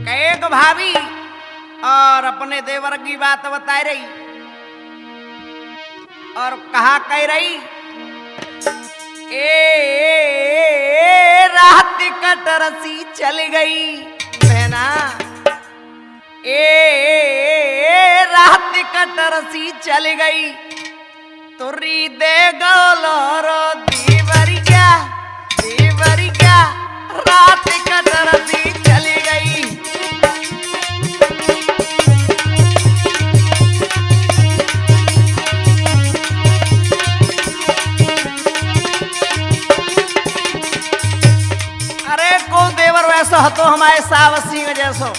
एक भाभी और अपने देवर की बात बता रही और कहा कह रही रात कटरसी चल गई बहना रात कटरसी चल गई तुरी दे गोलोरो दीवरिया रात कटरसी चली गई। अरे को देवर वैसो हतो हमारे सावत सिंह जैसो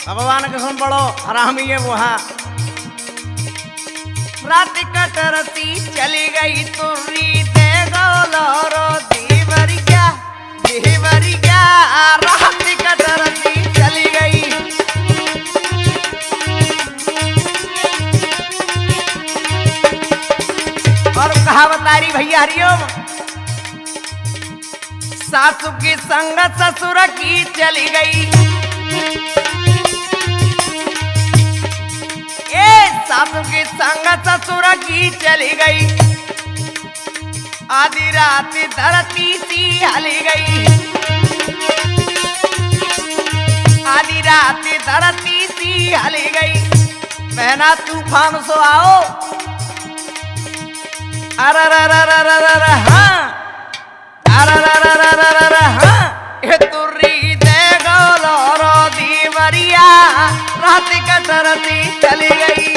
भगवान के सुन पड़ो हरामी है वो। हाँ रात कटरसी चली गई तुरी दे गोलोरो दीवरिया रात कटरसी चली गई। और कहा बतारी भैया हरिओम सासू की संग ससुर की चली गई। सासू की संग ससुर की चली गई आधी रात धरती सी हली गई। आधी रात धरती सी हली गई बहना तूफान सो आओ अर हाँ अर हाँ तुर्री दे गोलोरो दीवरिया रात कटरसी चली गई।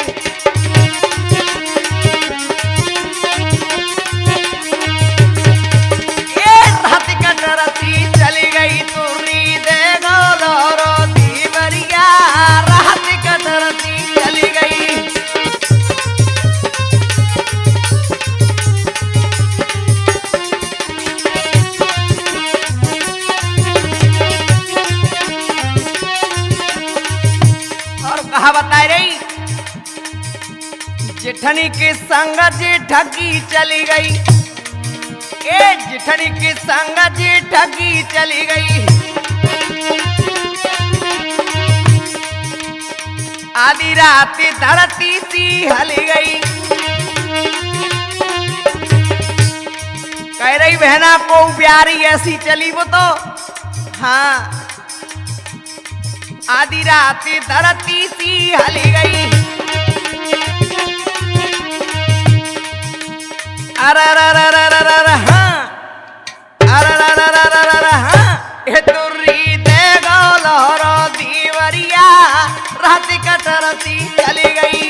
बता रही जिठनी की संग ठगी चली गई। जिठनी की संग ठगी चली गई आधी रात धरती सी हली गई। कह रही बहना को प्यारी ऐसी चली वो तो। हाँ आधी रात धरती सी हली गई अर हाँ तुर्री दे गोलोरो दीवरिया रात कटरसी चली गई।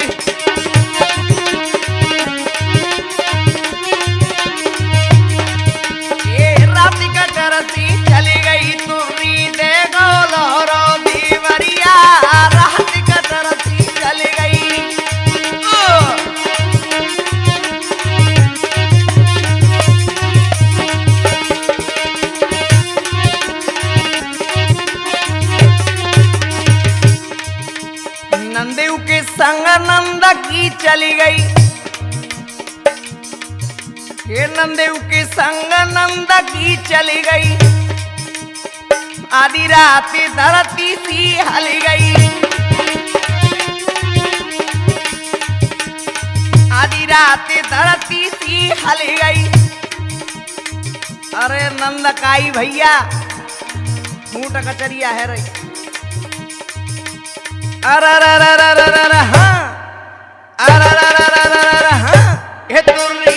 रात कटरसी चली गई तुर्री दे गोलोरो रात कटरसी चली गई। नंदेव के संग नंद की चली गई। ये नंदेव के संग नंद की चली गई आधी रात धरती सी हली गई। आधी रात धरती सी हली गई। अरे नंदकाई भैया मूट कचरिया है रे अर हाँ अर हाँ तुर्री